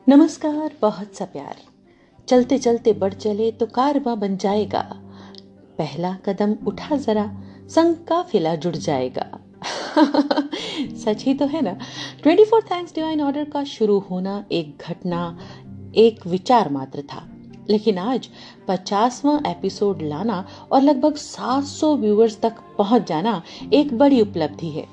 नमस्कार, बहुत सा प्यार। चलते चलते बढ़ चले तो कारवां बन जाएगा। पहला कदम उठा जरा, संग काफिला जुड़ जाएगा। सच ही तो है ना। 24 थैंक्स डिवाइन ऑर्डर का शुरू होना एक घटना, एक विचार मात्र था, लेकिन आज 50वां एपिसोड लाना और लगभग 700 व्यूअर्स तक पहुंच जाना एक बड़ी उपलब्धि है।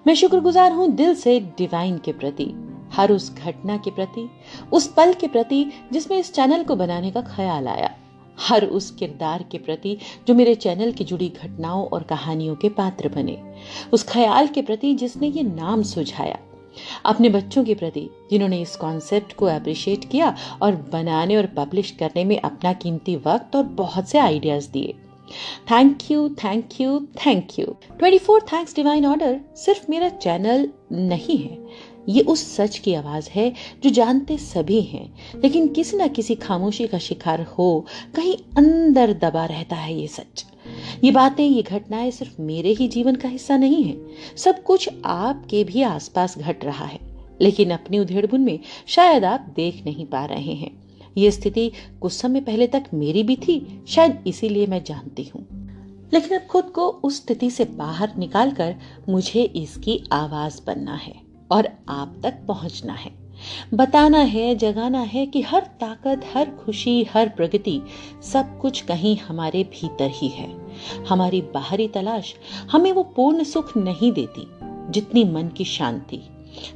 मैं शुक्रगुजार हूं दिल से डिवाइन के प्रति, हर उस घटना के प्रति, उस पल के प्रति जिसमें इस चैनल को बनाने का ख्याल आया, हर उस किरदार के प्रति जो मेरे चैनल की जुड़ी घटनाओं और कहानियों के पात्र बने, उस ख्याल के प्रति जिसने ये नाम सुझाया, अपने बच्चों के प्रति जिन्होंने इस कॉन्सेप्ट को अप्रिशिएट किया और बनाने और पब्लिश करने में अपना कीमती वक्त और बहुत से आइडियाज दिए। Thank you, thank you, thank you. 24 thanks divine order सिर्फ मेरा चैनल नहीं है, ये उस सच की आवाज है जो जानते सभी हैं, लेकिन किसी ना किसी खामोशी का शिकार हो कहीं अंदर दबा रहता है ये सच। ये बातें, ये घटनाएं सिर्फ मेरे ही जीवन का हिस्सा नहीं है, सब कुछ आपके भी आसपास घट रहा है, लेकिन अपनी उधेड़बुन में शायद आप देख नहीं पा रहे हैं। ये स्थिति कुछ समय पहले तक मेरी भी थी, शायद इसीलिए मैं जानती हूँ, लेकिन अब खुद को उस स्थिति से बाहर निकालकर मुझे इसकी आवाज बनना है और आप तक पहुंचना है, बताना है, जगाना है कि हर ताकत, हर खुशी, हर प्रगति, सब कुछ कहीं हमारे भीतर ही है। हमारी बाहरी तलाश हमें वो पूर्ण सुख नहीं देती जितनी मन की शांति।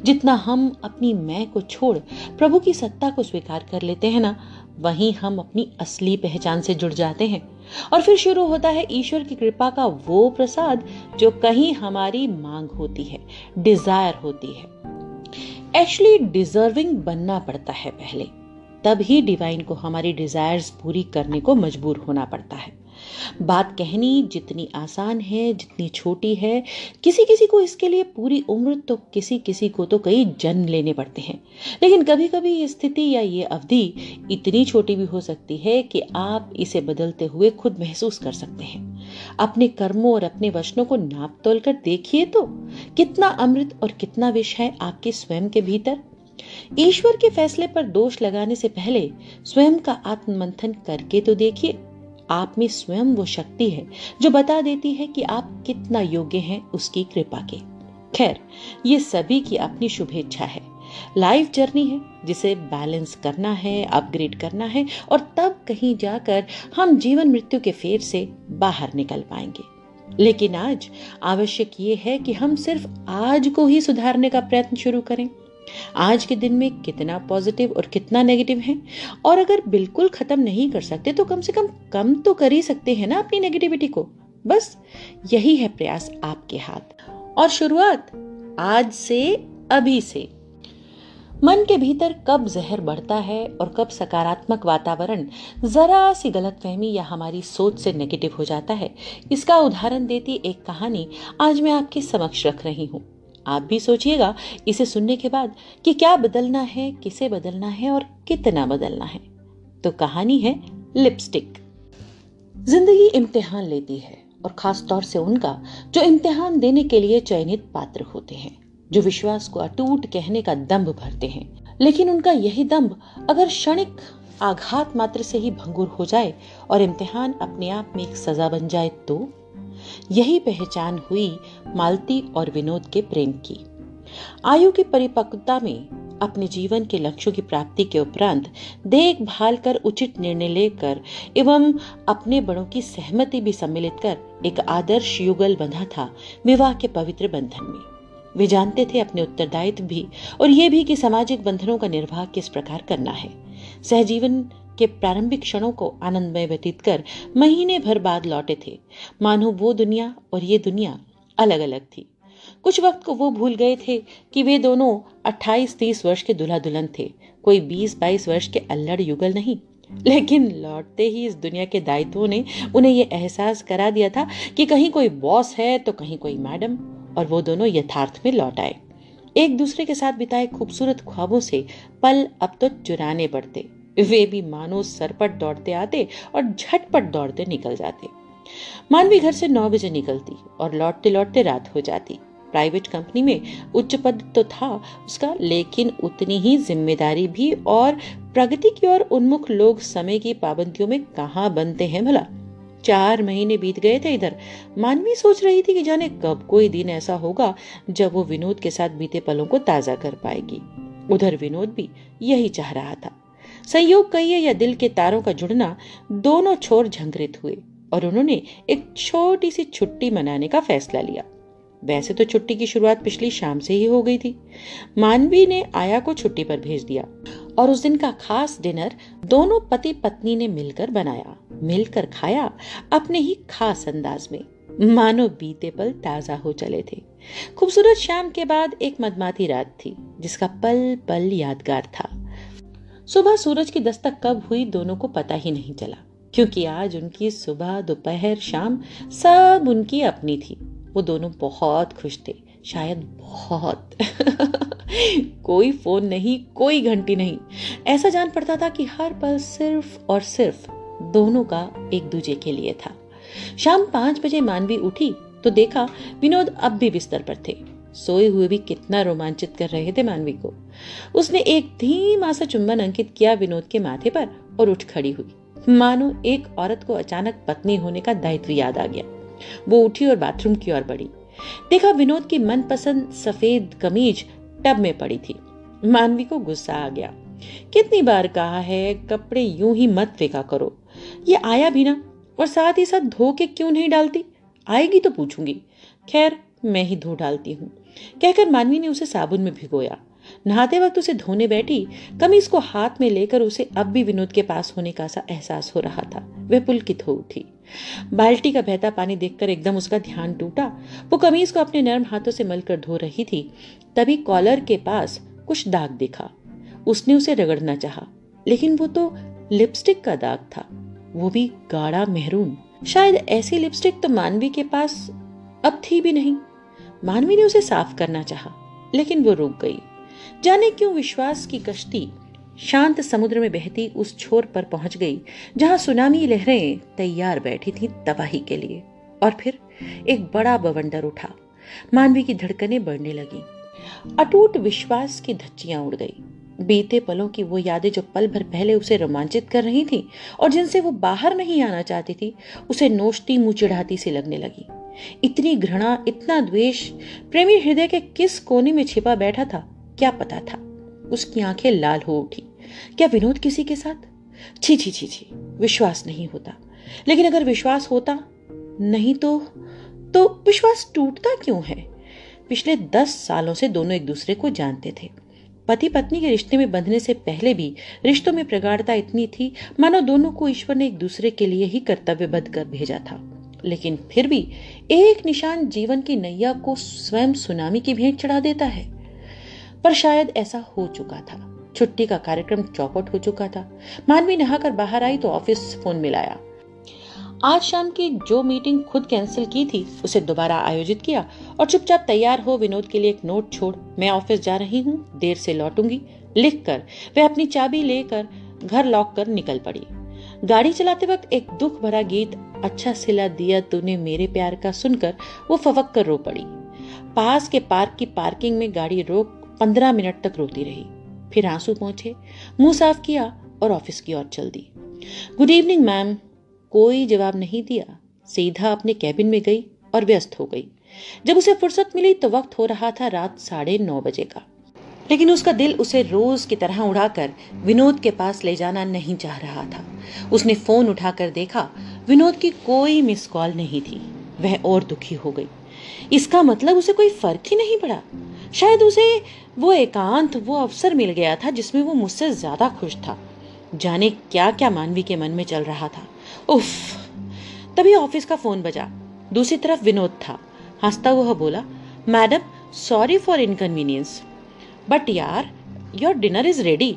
जितना हम अपनी मैं को छोड़ प्रभु की सत्ता को स्वीकार कर लेते हैं ना, वहीं हम अपनी असली पहचान से जुड़ जाते हैं और फिर शुरू होता है ईश्वर की कृपा का वो प्रसाद जो कहीं हमारी मांग होती है, डिजायर होती है। एक्चुअली डिजर्विंग बनना पड़ता है पहले, तब ही डिवाइन को हमारी डिजायर्स पूरी करने को मजबूर होना पड़ता है। बात कहनी जितनी आसान है, जितनी छोटी है, किसी किसी को इसके लिए पूरी उम्र तो किसी किसी को तो कई जन्म लेने पड़ते हैं, लेकिन कभी कभी ये स्थिति या ये अवधि इतनी छोटी भी हो सकती है कि आप इसे बदलते हुए खुद महसूस कर सकते हैं। अपने कर्मों और अपने वचनों को नाप तोल कर देखिए तो कितना अमृत और कितना विष है आपके स्वयं के भीतर। ईश्वर के फैसले पर दोष लगाने से पहले स्वयं का आत्ममंथन करके तो देखिए। आप में स्वयं वो शक्ति है जो बता देती है कि आप कितना योग्य हैं उसकी कृपा के। खैर, ये सभी की अपनी शुभेच्छा है। लाइफ जर्नी है जिसे बैलेंस करना है, अपग्रेड करना है और तब कहीं जाकर हम जीवन मृत्यु के फेर से बाहर निकल पाएंगे। लेकिन आज आवश्यक ये है कि हम सिर्फ आज को ही सुधारने का प्रयत्न शुरू करें। आज के दिन में कितना पॉजिटिव और कितना नेगेटिव है, और अगर बिल्कुल खत्म नहीं कर सकते तो कम से कम तो कर ही सकते हैं ना अपनी नेगेटिविटी को। बस यही है प्रयास आपके हाथ, और शुरुआत आज से, अभी से। मन के भीतर कब जहर बढ़ता है और कब सकारात्मक वातावरण जरा सी गलतफहमी या हमारी सोच से नेगेटिव हो जाता है, इसका उदाहरण देती एक कहानी आज मैं आपके समक्ष रख रही हूँ। आप भी सोचिएगा इसे सुनने के बाद कि क्या बदलना है, किसे बदलना है और कितना बदलना है। तो कहानी है लिपस्टिक। जिंदगी इम्तिहान लेती है, और खास तौर से उनका जो इम्तिहान देने के लिए चयनित पात्र होते हैं, जो विश्वास को अटूट कहने का दंभ भरते हैं। लेकिन उनका यही दंभ अगर क्षणिक आघात मात्र से ही भंगुर हो जाए और इम्तिहान अपने आप में एक सजा बन जाए तो यही पहचान हुई मालती और विनोद के प्रेम की। आयु की परिपक्वता में अपने जीवन के लक्ष्यों की प्राप्ति के उपरांत देखभाल कर उचित निर्णय लेकर एवं अपने बड़ों की सहमति भी सम्मिलित कर एक आदर्श युगल बंधा था विवाह के पवित्र बंधन में। वे जानते थे अपने उत्तरदायित्व भी और ये भी कि सामाजिक बंधनों का निर्वाह किस प्रकार करना है। सहजीवन के प्रारंभिक क्षणों को आनंदमय व्यतीत कर महीने भर बाद लौटे थे, मानो वो दुनिया और ये दुनिया अलग अलग थी। कुछ वक्त को वो भूल गए थे कि वे दोनों 28-30 वर्ष के दूल्हा दुल्हन थे, कोई 20-22 वर्ष के अल्लड़ युगल नहीं। लेकिन लौटते ही इस दुनिया के दायित्वों ने उन्हें ये एहसास करा दिया था कि कहीं कोई बॉस है तो कहीं कोई मैडम, और वो दोनों यथार्थ में लौट आए। एक दूसरे के साथ बिताए खूबसूरत ख्वाबों से पल अब तो चुराने पड़ते। वे भी मानो सरपट दौड़ते आते और झटपट दौड़ते निकल जाते। मानवी घर से 9 बजे निकलती और लौटते लौटते रात हो जाती। प्राइवेट कंपनी में उच्च पद तो था उसका, लेकिन उतनी ही जिम्मेदारी भी, और प्रगति की ओर उन्मुख लोग समय की पाबंदियों में कहाँ बनते हैं भला। 4 महीने बीत गए थे इधर। मानवी सोच रही थी कि जाने कब कोई दिन ऐसा होगा जब वो विनोद के साथ बीते पलों को ताजा कर पाएगी। उधर विनोद भी यही चाह रहा था। संयोग कहिए या दिल के तारों का जुड़ना, दोनों छोर झंझरित हुए और उन्होंने एक छोटी सी छुट्टी मनाने का फैसला लिया। वैसे तो छुट्टी की शुरुआत पिछली शाम से ही हो गई थी। मानवी ने आया को छुट्टी पर भेज दिया और उस दिन का खास डिनर दोनों पति पत्नी ने मिलकर बनाया, मिलकर खाया, अपने ही खास अंदाज में, मानो बीते पल ताजा हो चले थे। खूबसूरत शाम के बाद एक मदमाती रात थी जिसका पल पल यादगार था। सुबह सूरज की दस्तक कब हुई दोनों को पता ही नहीं चला, क्योंकि आज उनकी सुबह दोपहर शाम सब उनकी अपनी थी। वो दोनों बहुत खुश थे, शायद बहुत। कोई फोन नहीं, कोई घंटी नहीं, ऐसा जान पड़ता था कि हर पल सिर्फ और सिर्फ दोनों का एक दूजे के लिए था। शाम 5 बजे मानवी उठी तो देखा विनोद अब भी बिस्तर पर थे। सोए हुए भी कितना रोमांचित कर रहे थे मानवी को। उसने एक धीमा सा चुंबन अंकित किया विनोद के माथे पर और उठ खड़ी हुई, मानो एक औरत को अचानक पत्नी होने का दायित्व याद आ गया। वो उठी और बाथरूम की ओर बढ़ी। देखा विनोद की मनपसंद सफेद कमीज टब में पड़ी थी। मानवी को गुस्सा आ गया। कितनी बार कहा है कपड़े यूं ही मत फेंका करो। ये आया भी ना, और साथ ही साथ धो के क्यों नहीं डालती? आएगी तो पूछूंगी। खैर मैं ही धो डालती हूँ, कहकर मानवी ने उसे साबुन में भिगोया। नहाते वक्त उसे धोने बैठी, कमीज को हाथ में लेकर उसे अब भी विनोद के पास होने का सा एहसास हो रहा था। वह पुलकित हो उठी। बाल्टी का बहता पानी देखकर एकदम उसका ध्यान टूटा। वो कमीज को अपने नर्म हाथों से मलकर धो रही थी, तभी कॉलर के पास कुछ दाग दिखा। उसने उसे रगड़ना चाहा, लेकिन वो तो लिपस्टिक का दाग था, वो भी गाढ़ा मेहरून। शायद ऐसी लिपस्टिक तो मानवी के पास अब थी भी नहीं। मानवी ने उसे साफ करना चाहा, लेकिन वो रुक गई। जाने क्यों विश्वास की कश्ती शांत समुद्र में बहती उस छोर पर पहुंच गई जहां सुनामी लहरें तैयार बैठी थी तबाही के लिए। और फिर एक बड़ा बवंडर उठा। मानवी की धड़कनें बढ़ने लगी। अटूट विश्वास की धज्जियां उड़ गई। बीते पलों की वो यादें जो पल भर पहले उसे रोमांचित कर रही थी और जिनसे वो बाहर नहीं आना चाहती थी, उसे नोचती मुंह चिढ़ाती सी लगने लगी। इतनी घृणा, इतना द्वेष प्रेमी हृदय के किस कोने में छिपा बैठा था, क्या पता था। उसकी आंखें लाल हो उठी। क्या विनोद किसी के साथ? छी छी छी छी, विश्वास नहीं होता। लेकिन अगर विश्वास होता नहीं तो विश्वास टूटता क्यों है? पिछले 10 सालों से दोनों एक दूसरे को जानते थे। पति पत्नी के रिश्ते में बंधने से पहले भी रिश्तों में प्रगाढ़ता इतनी थी मानो दोनों को ईश्वर ने एक दूसरे के लिए ही कर्तव्यबद्ध कर भेजा था। लेकिन फिर भी एक निशान जीवन की नैया को स्वयं सुनामी की भेंट चढ़ा देता है। पर शायद ऐसा हो चुका था। छुट्टी का कार्यक्रम चौपट हो चुका था। मानवी नहाकर बाहर आई तो ऑफिस फोन मिलाया। आज शाम की जो मीटिंग खुद कैंसिल की थी उसे दोबारा आयोजित किया और चुपचाप तैयार हो विनोद के लिए एक नोट छोड़, मैं ऑफिस जा रही हूँ, देर से लौटूंगी, लिखकर वह अपनी चाबी लेकर घर लॉक कर निकल पड़ी। गाड़ी चलाते वक्त एक दुख भरा गीत, अच्छा सिला दिया तूने मेरे प्यार का, सुनकर वो फवक कर रो पड़ी। पास के पार्क की पार्किंग में गाड़ी रोक 15 मिनट तक रोती रही। फिर आंसू पहुंचे, मुंह साफ किया और ऑफिस की ओर चल दी। Good evening ma'am. कोई जवाब नहीं दिया। सीधा अपने कैबिन में गई और व्यस्त हो गई। जब उसे फुर्सत मिली तो वक्त हो रहा था रात 9:30 बजे का। लेकिन उसका दिल उसे रोज की तरह उड़ाकर विनोद के पास ले जाना नहीं चाह रहा था। उसने फोन उठाकर देखा, विनोद की कोई मिस कॉल नहीं थी। वह और दुखी हो गई। इसका मतलब उसे कोई फर्क ही नहीं पड़ा। शायद उसे वो एकांत, वो अवसर मिल गया था जिसमें वो मुझसे ज्यादा खुश था। जाने क्या क्या मानवी के मन में चल रहा था। उफ। तभी ऑफिस का फोन बजा। दूसरी तरफ विनोद था। हंसता हुआ बोला, madam sorry for inconvenience, but यार your dinner is ready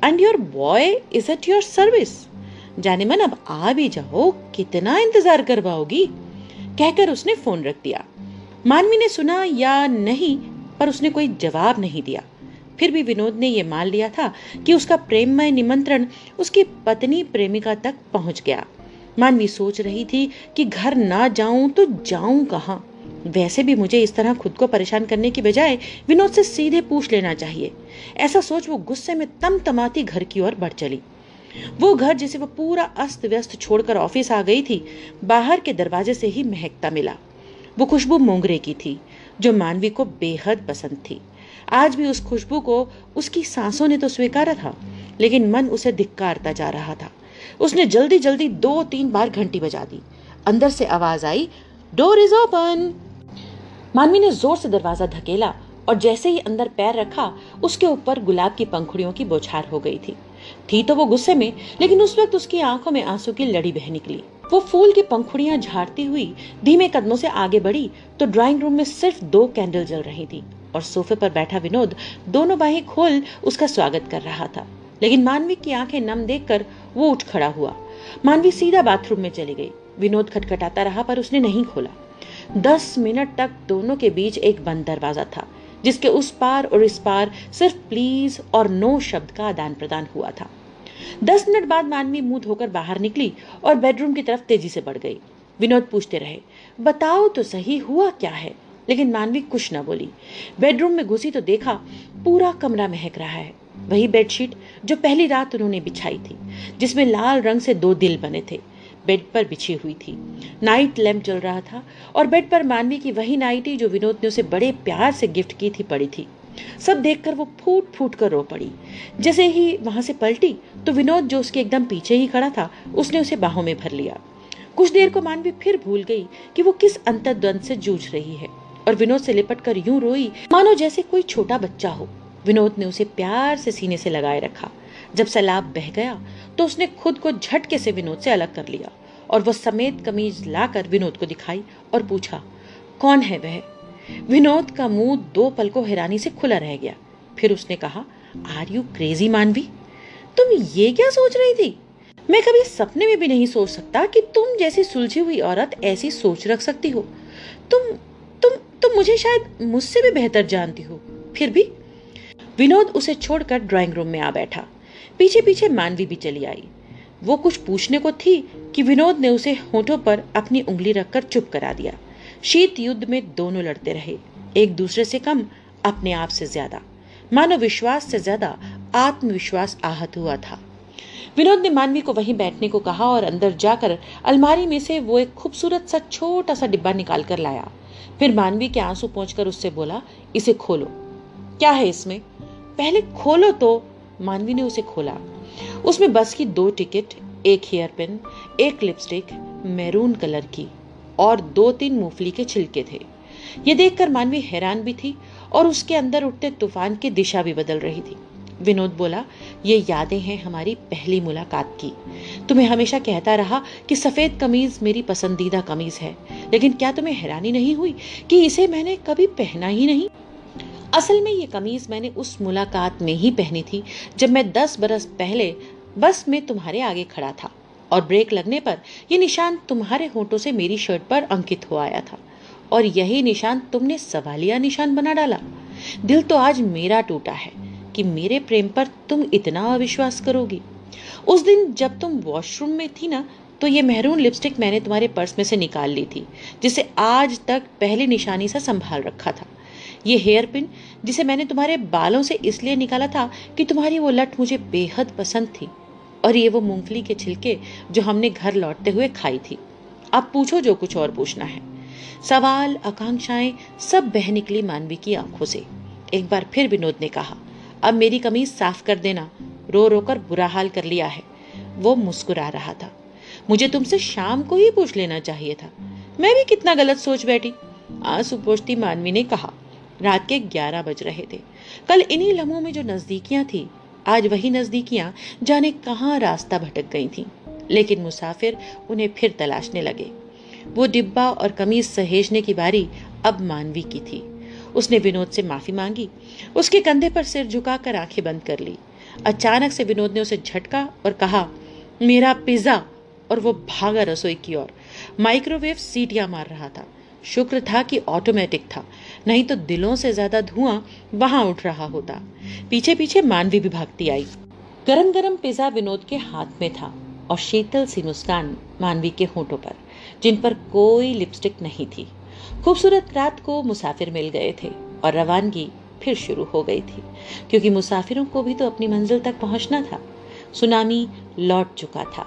and your boy is at your service. जाने मन अब आ भी जाओ, कितना इंतजार करवाओगी, कहकर उसने फोन रख दिया। मानवी ने सुना या नहीं, पर उसने कोई जवाब नहीं दिया। फिर भी विनोद ने यह मान लिया था कि उसका प्रेममय निमंत्रण उसकी पत्नी प्रेमिका तक पहुंच गया। मानवी सोच रही थी कि घर ना जाऊं तो जाऊं कहां। वैसे भी मुझे इस तरह खुद को परेशान करने की बजाय विनोद से सीधे पूछ लेना चाहिए। ऐसा सोच वो गुस्से में तमतमाती घर की ओर बढ़ चली। वो घर जिसे वो पूरा अस्त व्यस्त छोड़कर ऑफिस आ गई थी, बाहर के दरवाजे से ही महकता मिला। वो खुशबू मोंगरे की थी, जो मानवी को बेहद पसंद थी। आज भी उस खुशबू को उसकी सांसों ने तो स्वीकारा था, लेकिन मन उसे धिक्कारता जा रहा था। उसने जल्दी जल्दी 2-3 बार घंटी बजा दी। अंदर से आवाज आई, डोर इज ओपन। मानवी ने जोर से दरवाजा धकेला और जैसे ही अंदर पैर रखा, उसके ऊपर गुलाब की पंखुड़ियों की बौछार हो गई थी तो वो गुस्से में, लेकिन उस वक्त उसकी आंखों में आंसू की लड़ी बह निकली। वो फूल की पंखुड़ियां झाड़ती हुई धीमे कदमों से आगे बढ़ी तो ड्राइंग रूम में सिर्फ 2 कैंडल जल रही थी और सोफे पर बैठा विनोद दोनों बाहें खोल उसका स्वागत कर रहा था। लेकिन मानवी की आंखें नम देखकर वो उठ खड़ा हुआ। मानवी सीधा बाथरूम में चली गई। विनोद खटखटाता रहा पर उसने नहीं खोला। 10 मिनट तक दोनों के बीच एक बंद दरवाजा था, जिसके उस पार और इस पार सिर्फ प्लीज और नो शब्द का आदान प्रदान हुआ था। 10 मिनट बाद मानवी मुंह धोकर बाहर निकली और बेडरूम की तरफ तेजी से बढ़ गई। विनोद पूछते रहे, बताओ तो सही हुआ क्या है, लेकिन मानवी कुछ न बोली। बेडरूम में घुसी तो देखा पूरा कमरा महक रहा है। वही बेडशीट जो पहली रात उन्होंने बिछाई थी, जिसमें लाल रंग से 2 दिल बने थे, बेड पर बिछी हुई थी। नाइट लैंप जल रहा था और बेड पर मानवी की वही नाइटी जो विनोद ने उसे बड़े प्यार से गिफ्ट की थी पड़ी थी। सब देखकर वो फूट फूट कर रो पड़ी। जैसे ही वहां से पलटी तो विनोद जो उसके एकदम पीछे ही खड़ा था, उसने उसे बाहों में भर लिया। कुछ देर को मानवी फिर भूल गई कि वो किस अंतर्द्वंद से जूझ रही है और विनोद से लिपट कर यूं रोई मानो जैसे कोई छोटा बच्चा हो। विनोद ने उसे प्यार से सीने से लगाए रखा। जब सैलाब बह गया तो उसने खुद को झटके से विनोद से अलग कर लिया और वह समेत कमीज लाकर विनोद को दिखाई और पूछा, कौन है वह? विनोद का मुंह 2 पल को हैरानी से खुला रह गया। फिर उसने कहा, आर यू क्रेजी मानवी? तुम ये क्या सोच रही थी? मैं कभी सपने में भी नहीं सोच सकता कि तुम जैसी सुलझी हुई औरत ऐसी सोच रख सकती हो। तुम मुझे शायद मुझसे भी बेहतर जानती हो। फिर भी विनोद उसे छोड़कर ड्राइंग रूम में आ बैठा। पीछे पीछे मानवी भी चली आई। वो कुछ पूछने को थी कि विनोद ने उसे होठों पर अपनी उंगली रखकर चुप करा दिया। शीत युद्ध में दोनों लड़ते रहे, एक दूसरे से कम, अपने आप से ज्यादा। मानो विश्वास से ज्यादा आत्मविश्वास आहत हुआ था। विनोद ने मानवी को वहीं बैठने को कहा और अंदर जाकर अलमारी में से वो एक खूबसूरत सा छोटा सा डिब्बा निकाल कर लाया। फिर मानवी के आंसू पोंछकर उससे बोला, इसे खोलो। क्या है इसमें? पहले खोलो तो। मानवी ने उसे खोला। उसमें बस की 2 टिकट, एक हेयर पिन, एक लिपस्टिक मैरून कलर की और 2-3 मूंगफली के छिलके थे। ये देखकर मानवी हैरान भी थी और उसके अंदर उठते तूफान की दिशा भी बदल रही थी। विनोद बोला, ये यादें हैं हमारी पहली मुलाकात की। तुम्हें हमेशा कहता रहा कि सफेद कमीज मेरी पसंदीदा कमीज है, लेकिन क्या तुम्हें हैरानी नहीं हुई कि इसे मैंने कभी पहना ही नहीं? असल में ये कमीज मैंने उस मुलाकात में ही पहनी थी जब मैं 10 बरस पहले बस में तुम्हारे आगे खड़ा था और ब्रेक लगने पर यह निशान तुम्हारे होठों से मेरी शर्ट पर अंकित हो आया था और यही निशान तुमने सवालिया निशान बना डाला। दिल तो आज मेरा टूटा है कि मेरे प्रेम पर तुम इतना अविश्वास करोगी। उस दिन जब तुम वॉशरूम में थी ना, तो ये मेहरून लिपस्टिक मैंने तुम्हारे पर्स में से निकाल ली थी, जिसे आज तक पहली निशानी से संभाल रखा था। ये हेयर पिन जिसे मैंने तुम्हारे बालों से इसलिए निकाला था कि तुम्हारी वो लट मुझे बेहद पसंद थी, और ये वो मूंगफली के छिलके जो हमने घर लौटते हुए खाई थी। अब पूछो जो कुछ और पूछना है। सवाल, आकांक्षाएं सब बह निकली मानवी की आंखों से। एक बार फिर विनोद ने कहा, अब मेरी कमीज साफ कर देना, रो रो कर बुरा हाल कर लिया है। वो मुस्कुरा रहा था। मुझे तुमसे शाम को ही पूछ लेना चाहिए था, मैं भी कितना गलत सोच बैठी। आंसू पोंछती मानवी ने कहा, रात के 11 बज रहे थे। कल इन्हीं लम्हों में जो नजदीकियां थी, आज वही नजदीकियां जाने कहां रास्ता भटक गई थीं। लेकिन मुसाफिर उन्हें फिर तलाशने लगे। वो डिब्बा और कमीज सहेजने की बारी अब मानवी की थी। उसने विनोद से माफी मांगी, उसके कंधे पर सिर झुकाकर आंखें बंद कर ली। अचानक से विनोद ने उसे झटका और कहा, मेरा पिज्जा, और वो भागा रसोई की ओर। माइक्रोवेव सीटियां मार रहा था। शुक्र था कि ऑटोमेटिक था, नहीं तो दिलों से ज्यादा धुआं वहां उठ रहा होता। पीछे पीछे मानवी भी भागती आई। गरम गरम पिज्जा विनोद के हाथ में था और शीतल सी मुस्कान मानवी के होठों पर, जिन पर कोई लिपस्टिक नहीं थी। खूबसूरत रात को मुसाफिर मिल गए थे और रवानगी फिर शुरू हो गई थी, क्योंकि मुसाफिरों को भी तो अपनी मंजिल तक पहुंचना था। सुनामी लौट चुका था,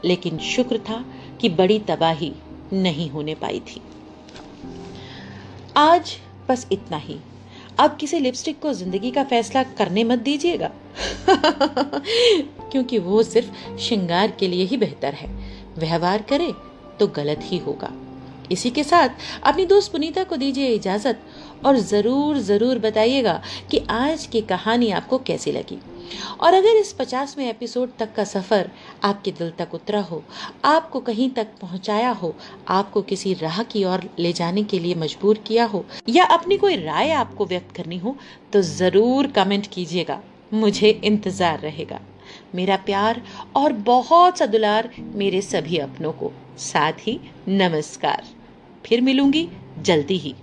लेकिन शुक्र था कि बड़ी तबाही नहीं होने पाई थी। आज बस इतना ही। अब किसी लिपस्टिक को जिंदगी का फैसला करने मत दीजिएगा क्योंकि वो सिर्फ श्रृंगार के लिए ही बेहतर है। व्यवहार करे तो गलत ही होगा। इसी के साथ अपनी दोस्त पुनीता को दीजिए इजाजत, और जरूर जरूर बताइएगा कि आज की कहानी आपको कैसी लगी। और अगर इस 50वें एपिसोड तक का सफर आपके दिल तक उतरा हो, आपको कहीं तक पहुंचाया हो, आपको किसी राह की ओर ले जाने के लिए मजबूर किया हो, या अपनी कोई राय आपको व्यक्त करनी हो, तो जरूर कमेंट कीजिएगा। मुझे इंतजार रहेगा। मेरा प्यार और बहुत सा दुलार मेरे सभी अपनों को। साथ ही नमस्कार। फिर मिलूंगी जल्दी ही।